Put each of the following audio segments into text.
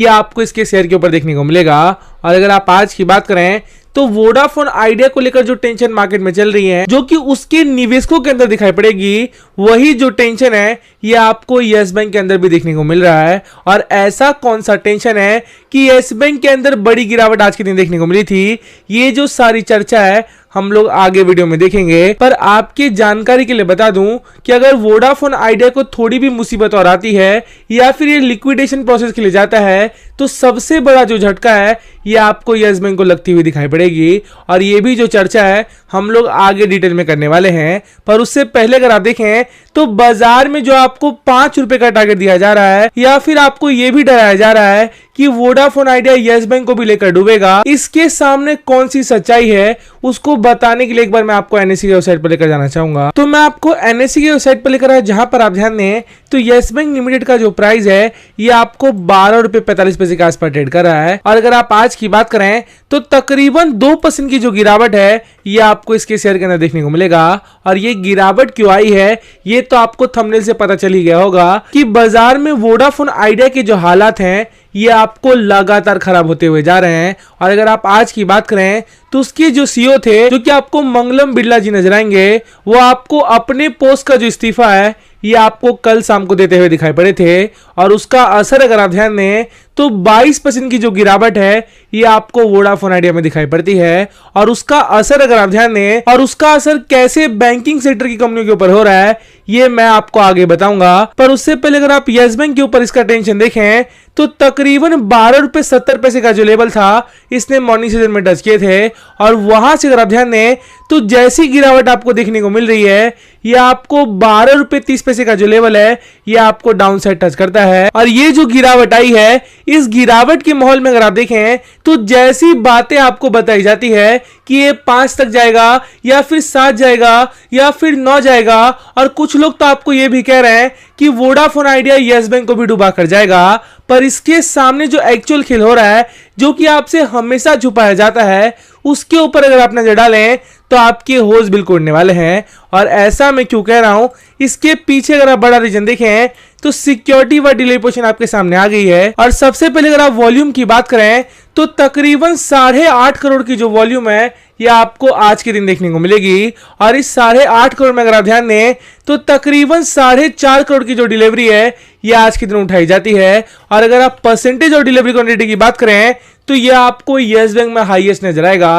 ये आपको इसके शेयर के ऊपर देखने को मिलेगा। और अगर आप आज की बात करें तो वोडाफोन आइडिया को लेकर जो टेंशन मार्केट में चल रही है, जो कि उसके निवेशकों के अंदर दिखाई पड़ेगी, वही जो टेंशन है ये आपको यस बैंक के अंदर भी देखने को मिल रहा है। और ऐसा कौन सा टेंशन है कि यस बैंक के अंदर बड़ी गिरावट आज के दिन देखने को मिली थी, ये जो सारी चर्चा है हम लोग आगे वीडियो में देखेंगे। पर आपकी जानकारी के लिए बता दूं कि अगर वोडाफोन आइडिया को थोड़ी भी मुसीबत और आती है या फिर ये लिक्विडेशन प्रोसेस के लिए जाता है, तो सबसे बड़ा जो झटका है ये आपको यस बैंक को लगती हुई दिखाई पड़ेगी। और ये भी जो चर्चा है हम लोग आगे डिटेल में करने वाले हैं। पर उससे पहले अगर आप देखें तो बाजार में जो आपको 5 रुपए का टारगेट दिया जा रहा है, या फिर आपको ये भी डराया जा रहा है कि वोडाफोन आइडिया यस बैंक को भी लेकर डूबेगा, इसके सामने कौन सी सच्चाई है उसको बताने के लिए एक बार मैं आपको एनएससी की वेबसाइट पर लेकर जाना चाहूंगा। तो मैं आपको एनएससी की वेबसाइट पर लेकर आया, जहां पर आप ध्यान दें तो यस बैंक लिमिटेड का जो प्राइस है ये आपको 12 रुपए 45 पैसे के आसपास ट्रेड कर रहा है। और अगर आप आज की बात करें तो तकरीबन 2% की जो गिरावट है ये आपको इसके शेयर के अंदर देखने को मिलेगा। और ये गिरावट क्यों आई है ये तो आपको थंबनेल से पता चल ही गया होगा कि बाजार में वोडाफोन आइडिया के जो हालात हैं ये आपको लगातार खराब होते हुए जा रहे हैं। और अगर आप आज की बात करें तो उसके जो सीईओ थे, जो कि आपको मंगलम बिरला जी नजर आएंगे, वो आपको अपने पोस्ट का जो इस्तीफा है ये आपको कल शाम को देते हुए दिखाई पड़े थे। और उसका असर अगर आप ध्यान दें तो 22% की जो गिरावट है ये आपको वोडाफोन आइडिया में दिखाई पड़ती है। और उसका असर अगर आप ध्यान दें, और उसका असर कैसे बैंकिंग सेक्टर की कंपनियों के ऊपर हो रहा है ये मैं आपको आगे बताऊंगा। पर उससे पहले अगर आप यस बैंक के ऊपर इसका टेंशन देखें तो तकरीबन 12 रुपए 70 पैसे का जो लेवल था इसने मॉर्निंग सेशन में टच किए थे। और वहां से अगर आप ध्यान दें तो जैसी गिरावट आपको देखने को मिल रही है ये आपको 12 रुपए 30 पैसे का जो लेवल है ये आपको डाउन साइड टच करता है। और ये जो गिरावट आई है, इस गिरावट के माहौल में अगर आप देखें तो जैसी बातें आपको बताई जाती है कि ये 5 तक जाएगा या फिर 7 जाएगा या फिर 9 जाएगा, और कुछ लोग तो आपको ये भी कह रहे हैं कि वोडाफोन आइडिया यस बैंक को भी डुबा कर जाएगा। पर इसके सामने जो एक्चुअल खेल हो रहा है, जो कि आपसे हमेशा छुपाया जाता है, उसके ऊपर अगर आप नजर डालें तो आपके होश बिल्कुल उड़ने वाले हैं। और ऐसा मैं क्यों कह रहा हूं, इसके पीछे अगर आप बड़ा रीजन देखें तो सिक्योरिटी व डिले पोजीशन आपके सामने आ गई है। और सबसे पहले अगर आप वॉल्यूम की बात करें तो तकरीबन 8.5 करोड़ की जो वॉल्यूम है ये आपको आज के दिन देखने को मिलेगी। और इस 8.5 करोड़ में अगर आप ध्यान दें तो तकरीबन 4.5 करोड़ की जो डिलीवरी है ये आज के दिन उठाई जाती है। और अगर आप परसेंटेज और डिलीवरी क्वांटिटी की बात करें तो ये आपको यस बैंक में हाईएस्ट नजर आएगा।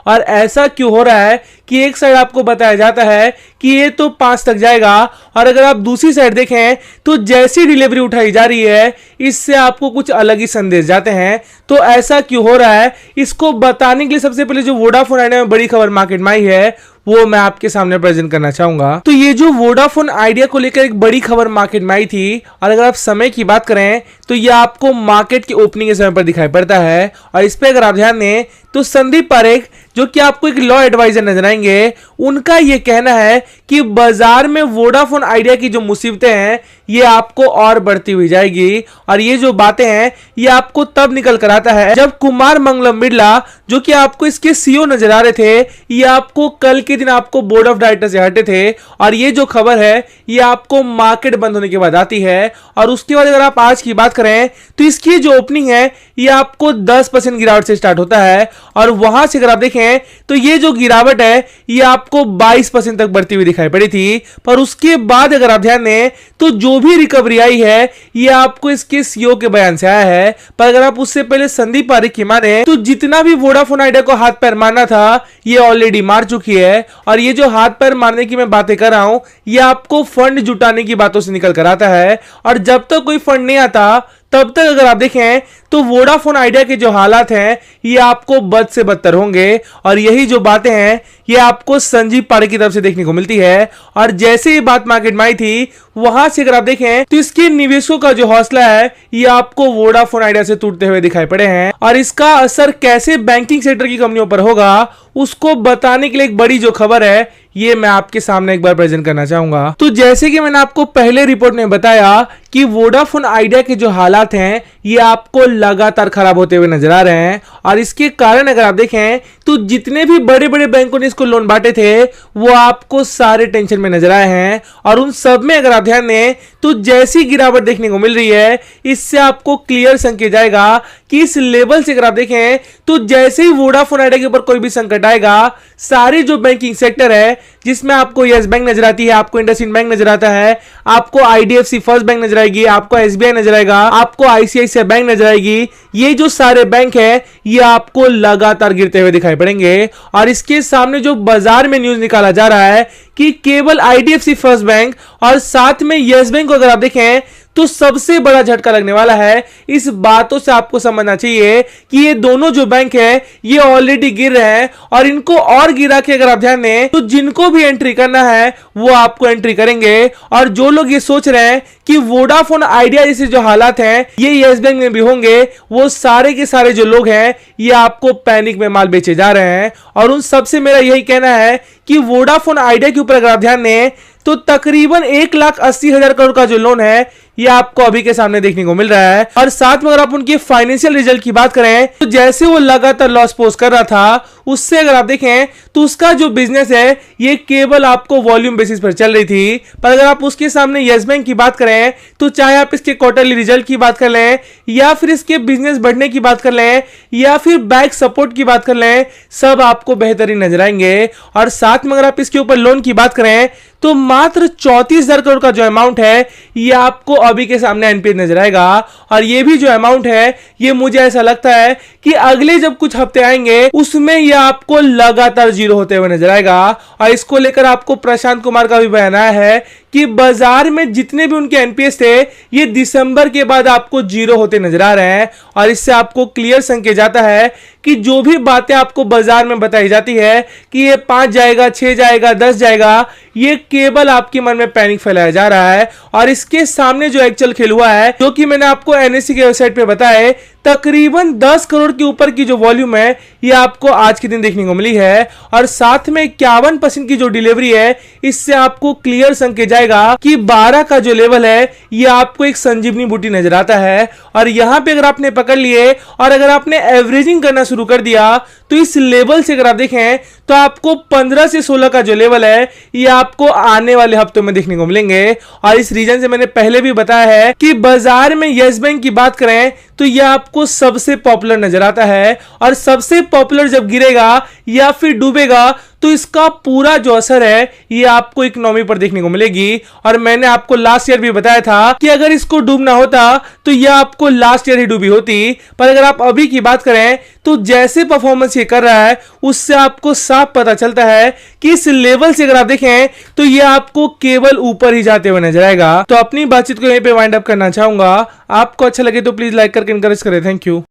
और ऐसा क्यों हो रहा है कि एक साइड आपको बताया जाता है कि ये तो 5 तक जाएगा, और अगर आप दूसरी साइड देखें तो जैसी डिलीवरी उठाई जा रही है इससे आपको कुछ अलग ही संदेश जाते हैं। तो ऐसा क्यों हो रहा है इसको बताने के लिए सबसे पहले जो वोडाफोन आइडिया में बड़ी खबर मार्केट में आई है वो मैं आपके सामने प्रेजेंट करना चाहूंगा। तो ये जो वोडाफोन आइडिया को लेकर एक बड़ी खबर मार्केट में आई थी, और अगर आप समय की बात करें तो ये आपको मार्केट के ओपनिंग के समय पर दिखाई पड़ता है। और इस पे अगर आप ध्यान दें तो संदीप पारेख, जो कि आपको एक लॉ एडवाइजर नजर आएंगे, उनका यह कहना है कि बाजार में वोडाफोन आइडिया की जो मुसीबतें हैं ये आपको और बढ़ती हुई जाएगी। और ये जो बातें हैं ये आपको तब निकल कर आता है जब कुमार मंगलम बिरला, जो कि आपको इसके सीईओ नजर आ रहे थे, ये आपको कल के दिन आपको बोर्ड ऑफ डायरेक्टर से हटे थे। और ये जो खबर है ये आपको मार्केट बंद होने के बाद आती है। और उसके बाद अगर आप आज की बात करें तो इसकी जो ओपनिंग है ये आपको 10% गिरावट से स्टार्ट होता है। और वहां से अगर आप देखें तो ये जो गिरावट है ये आपको 22% तक बढ़ती हुई दिखाई पड़ी थी। पर उसके बाद अगर आप ध्यान दें तो जो भी रिकवरी आई है ये आपको इसके सीईओ के बयान से आया है। पर अगर आप उससे पहले संदीप पारेख की माने तो जितना भी वोडाफोन आइडिया को हाथ पैर मारना था ये ऑलरेडी मार चुकी है। और ये जो हाथ पैर मारने की मैं बातें कर रहा हूं ये आपको फंड जुटाने की बातों से निकल कर आता है। और जब तक कोई फंड नहीं आता तब तक अगर आप देखें तो वोडाफोन आइडिया के जो हालात हैं ये आपको बद से बदतर होंगे। और यही जो बातें हैं ये आपको संदीप पारेख की तरफ से देखने को मिलती है। और जैसे ये बात मार्केट में आई थी वहां से अगर आप देखें तो इसके निवेशकों का जो हौसला है ये आपको वोडाफोन आइडिया से टूटते हुए दिखाई पड़े हैं। और इसका असर कैसे बैंकिंग सेक्टर की कंपनियों पर होगा उसको बताने के लिए एक बड़ी जो खबर है ये मैं आपके सामने एक बार प्रेजेंट करना चाहूंगा। तो जैसे कि मैंने आपको पहले रिपोर्ट में बताया कि वोडाफोन आइडिया के जो हालात हैं ये आपको लगातार खराब होते हुए नजर आ रहे हैं। और इसके कारण अगर आप देखें तो जितने भी बड़े बड़े बैंकों ने इसको लोन बांटे थे वो आपको सारे टेंशन में नजर आए हैं। और उन सब में अगर आप ध्यान दें तो जैसी गिरावट देखने को मिल रही है, इससे आपको क्लियर संकेत जाएगा कि इस लेवल से अगर आप देखें तो जैसे ही वोडाफोन आइडिया के ऊपर कोई भी संकट आएगा, सारी जो बैंकिंग सेक्टर है जिसमें आपको यस बैंक नजर आती है, आपको इंडसइंड बैंक नजर आता है, आपको आईडीएफसी फर्स्ट बैंक नजर आएगी, आपको एसबीआई नजर आएगा, आपको आईसीआईसीआई बैंक नजर आएगी, ये जो सारे बैंक है ये आपको लगातार गिरते हुए दिखाई पड़ेंगे। और इसके सामने जो बाजार में न्यूज निकाला जा रहा है कि केवल आईडीएफसी फर्स्ट बैंक और साथ में यस बैंक को अगर आप देखें तो सबसे बड़ा झटका लगने वाला है। इस बातों से आपको समझना चाहिए कि ये दोनों जो बैंक है ये ऑलरेडी गिर रहे हैं और इनको और गिरा के अगर आप ध्यान दें तो जिनको भी एंट्री करना है वो आपको एंट्री करेंगे। और जो लोग ये सोच रहे हैं कि वोडाफोन आइडिया जैसे जो हालात हैं ये यस बैंक में भी होंगे, वो सारे के सारे जो लोग हैं ये आपको पैनिक में माल बेचे जा रहे हैं। और उन सबसे मेरा यही कहना है कि वोडाफोन आइडिया के ऊपर अगर आप ध्यान दें तो तकरीबन 1,80,000 करोड़ का जो लोन है ये आपको अभी के सामने देखने को मिल रहा है। और साथ में अगर आप उनके फाइनेंशियल रिजल्ट की बात करें तो जैसे वो लगातार लॉस पोस्ट कर रहा था, उससे अगर आप देखें तो उसका जो बिजनेस है ये केवल आपको वॉल्यूम बेसिस पर चल रही थी। पर अगर आप उसके सामने यस बैंक की बात करें तो चाहे आप इसके क्वार्टरली रिजल्ट की बात कर लें या फिर इसके बिजनेस बढ़ने की बात कर लें या फिर बैक सपोर्ट की बात कर लें, सब आपको बेहतरीन नजर आएंगे। और साथ में अगर आप इसके ऊपर लोन की बात करें तो मात्र 34,000 करोड़ का जो अमाउंट है ये आपको अभी के सामने एनपीए नजर आएगा। और ये भी जो अमाउंट है ये मुझे ऐसा लगता है कि अगले जब कुछ हफ्ते आएंगे उसमें ये आपको लगातार जीरो होते हुए नजर आएगा। और इसको लेकर आपको प्रशांत कुमार का भी बयान आया है कि बाजार में जितने भी उनके एनपीएस थे ये दिसंबर के बाद आपको जीरो होते नजर आ रहे हैं। और इससे आपको क्लियर संकेत जाता है कि जो भी बातें आपको बाजार में बताई जाती है कि ये 5 जाएगा, 6 जाएगा, 10 जाएगा, ये केवल आपके मन में पैनिक फैलाया जा रहा है। और इसके सामने जो एक्चुअल खेल हुआ है जो कि मैंने आपको एनएससी के वेबसाइट पे बताया, तकरीबन 10 करोड़ के ऊपर की जो वॉल्यूम है ये आपको आज के दिन देखने को मिली है। और साथ में 51% की जो डिलीवरी है इससे आपको क्लियर संकेत जाएगा कि 12 का जो लेवल है ये आपको एक संजीवनी बूटी नजर आता है। और यहां पे अगर आपने पकड़ लिए और अगर आपने एवरेजिंग करना शुरू कर दिया तो इस लेवल से अगर आप देखें तो आपको 15 से 16 का जो लेवल है ये आपको आने वाले हफ्तों में देखने को मिलेंगे। और इस रीजन से मैंने पहले भी बताया है कि बाजार में यस बैंक की बात करें तो यह आपको सबसे पॉपुलर नजर आता है। और सबसे पॉपुलर जब गिरेगा या फिर डूबेगा तो इसका पूरा जो असर है ये आपको इकोनॉमी पर देखने को मिलेगी। और मैंने आपको लास्ट ईयर भी बताया था कि अगर इसको डूबना होता तो यह आपको लास्ट ईयर ही डूबी होती। पर अगर आप अभी की बात करें तो जैसे परफॉर्मेंस ये कर रहा है उससे आपको साफ पता चलता है कि इस लेवल से अगर आप देखें तो ये आपको केवल ऊपर ही जाते हुए नजर आएगा। तो अपनी बातचीत को यहीं पे वाइंड अप करना चाहूंगा। आपको अच्छा लगे तो प्लीज लाइक करके एनकरेज करें। Thank you.